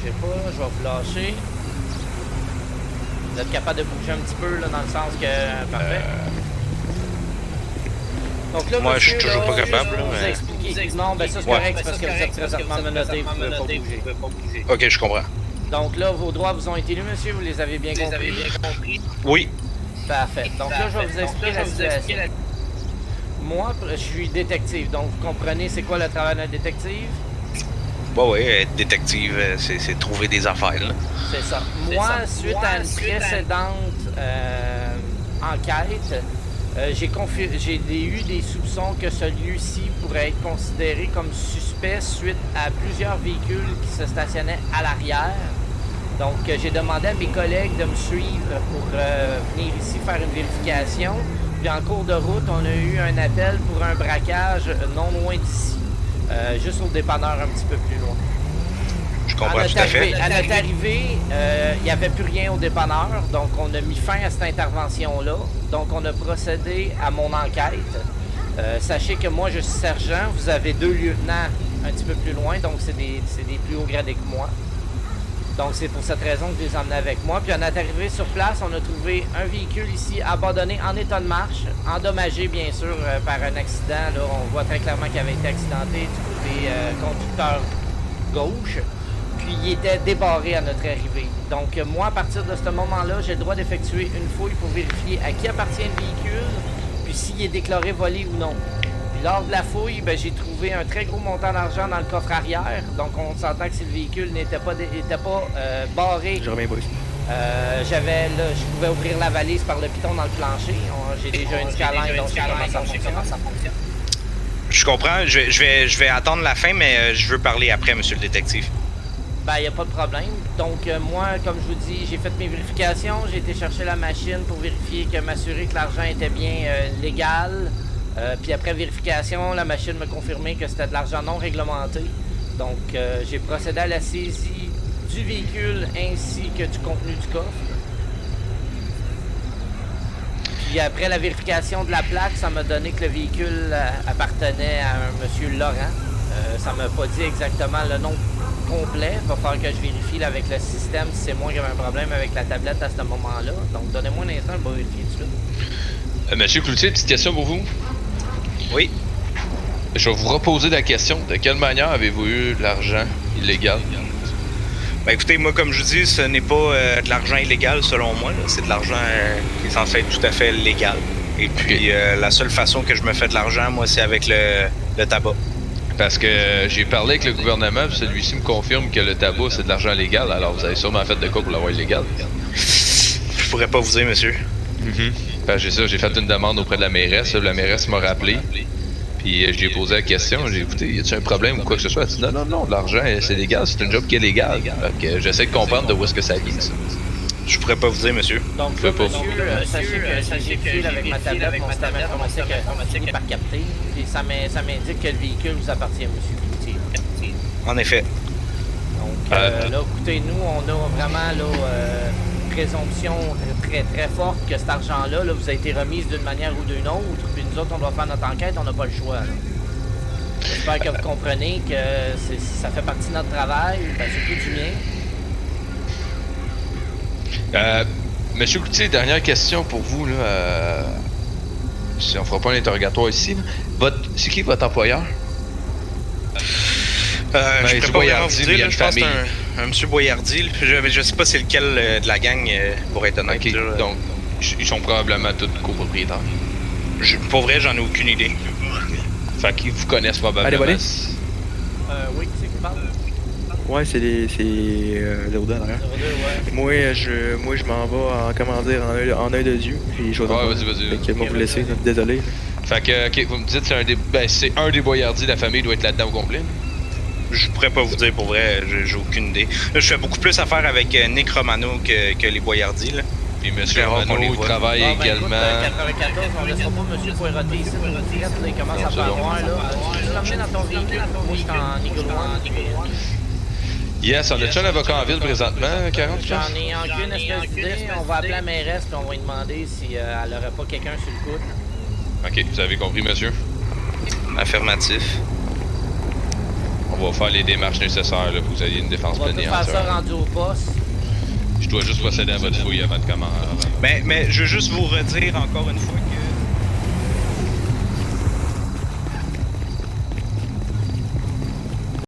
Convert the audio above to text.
bougez pas, je vais vous lâcher. Vous êtes capable de bouger un petit peu, là, dans le sens que... Parfait. Donc là, moi, monsieur, je suis toujours pas capable, là, vous mais... expliquer. Non, ben ça, c'est correct, parce que vous êtes présentement menotté, vous ne pouvez pas bouger. Ok, je comprends. Donc là, vos droits vous ont été lus, monsieur, vous les avez bien compris? Oui. Parfait. Donc là, je vais vous expliquer la situation. Moi, je suis détective, donc vous comprenez c'est quoi le travail d'un détective? Bah oui, être détective, c'est trouver des affaires, là. C'est ça. Moi, suite à une précédente enquête, j'ai eu des soupçons que celui-ci pourrait être considéré comme suspect suite à plusieurs véhicules qui se stationnaient à l'arrière. Donc, j'ai demandé à mes collègues de me suivre pour venir ici faire une vérification. Puis en cours de route, on a eu un appel pour un braquage non loin d'ici, juste au dépanneur un petit peu plus loin. Je comprends tout à fait. À notre arrivée, il n'y avait plus rien au dépanneur, donc on a mis fin à cette intervention-là. Donc on a procédé à mon enquête. Sachez que moi je suis sergent, vous avez 2 lieutenants un petit peu plus loin, donc c'est des plus hauts gradés que moi. Donc c'est pour cette raison que je les emmenais avec moi. Puis on est arrivé sur place, on a trouvé un véhicule ici abandonné en état de marche, endommagé bien sûr par un accident. Là, on voit très clairement qu'il avait été accidenté du côté conducteur gauche. Puis il était débarré à notre arrivée. Donc moi, à partir de ce moment-là, j'ai le droit d'effectuer une fouille pour vérifier à qui appartient le véhicule, puis s'il est déclaré volé ou non. Puis lors de la fouille, ben, j'ai trouvé un très gros montant d'argent dans le coffre arrière. Donc on s'entend que si le véhicule n'était pas barré, Je reviens, boys. je pouvais ouvrir la valise par le piton dans le plancher. J'ai déjà une skyline, donc je sais comment ça fonctionne. Je comprends, je vais attendre la fin, mais je veux parler après, monsieur le détective. Ben, il n'y a pas de problème. Donc, moi, comme je vous dis, j'ai fait mes vérifications. J'ai été chercher la machine pour vérifier m'assurer que l'argent était bien légal. Puis après vérification, la machine m'a confirmé que c'était de l'argent non réglementé. Donc, j'ai procédé à la saisie du véhicule ainsi que du contenu du coffre. Puis après la vérification de la plaque, ça m'a donné que le véhicule appartenait à un monsieur Laurent. Ça m'a pas dit exactement le nom complet. Il va falloir que je vérifie là, avec le système si c'est moi qui avais un problème avec la tablette à ce moment-là. Donc, donnez-moi un instant, je vais vérifier tout de suite. Monsieur Cloutier, petite question pour vous. Oui. Je vais vous reposer la question. De quelle manière avez-vous eu de l'argent illégal? Ben écoutez, moi, comme je vous dis, ce n'est pas de l'argent illégal selon moi. C'est de l'argent qui est censé être tout à fait légal. Et puis, la seule façon que je me fais de l'argent, moi, c'est avec le tabac. Parce que j'ai parlé avec le gouvernement, puis celui-ci me confirme que le tabac, c'est de l'argent légal. Alors, vous avez sûrement fait de quoi pour l'avoir illégal? Je pourrais pas vous dire, monsieur. Parce que j'ai fait une demande auprès de la mairesse. La mairesse m'a rappelé. Puis, j'ai posé la question. J'ai écouté, y a-t-il un problème ou quoi que ce soit? Elle dit non, l'argent, c'est légal. C'est un job qui est légal. Donc, j'essaie de comprendre de où est-ce que ça vient, ça. Je pourrais pas vous dire, monsieur. Donc, là, monsieur, sachez que j'ai avec ma tablette, mon système informatique a fini par capter. Puis ça m'indique que le véhicule vous appartient, monsieur Cloutier. En effet. Donc, là, écoutez, nous, on a vraiment là, présomption très, très forte que cet argent-là là, vous a été remis d'une manière ou d'une autre. Puis nous autres, on doit faire notre enquête, on n'a pas le choix. J'espère que vous comprenez que ça fait partie de notre travail, ben, surtout du mien. Monsieur Cloutier, dernière question pour vous. Là, si on fera pas un interrogatoire ici. C'est qui votre employeur? Je pourrais pas vraiment vous dire, je pense que c'est un monsieur Boyardi. Je sais pas c'est lequel de la gang, pour être honnête. Okay, là. donc, ils sont probablement tous copropriétaires. Pour vrai, j'en ai aucune idée. Fait qu'ils vous connaissent probablement. Allez, volez. Oui, qui c'est qui parle? Ouais, c'est Léoda derrière. Ouais. Moi, je m'en vais en œil de Dieu. Puis je vais vas-y. Fait que moi, vous laisser, désolé. Fait que, ok, vous me dites c'est un des Boyardi de la famille doit être là-dedans au complet. Je pourrais pas vous dire pour vrai, j'ai aucune idée. Là, je fais beaucoup plus affaire avec Nick Romano que les Boyardi, là. Puis monsieur Romano, il travaille également. Écoute, 94, on laissera pas monsieur Poiroté ici, il commence à faire voir, là. Tu l'emmènes dans ton véhicule, moi je suis en Eagle One. Yes, on a-tu un avocat en ville présentement, 40? J'en ai aucune espèce d'idée. On va appeler la mairesse puis on va lui demander si elle aurait pas quelqu'un sur le coude. Ok, vous avez compris, monsieur? Affirmatif. On va faire les démarches nécessaires là, pour que vous ayez une défense On va tout plénière. faire ça rendu au poste. Je dois juste procéder à votre fouille avant de commencer. Mais je veux juste vous redire encore une fois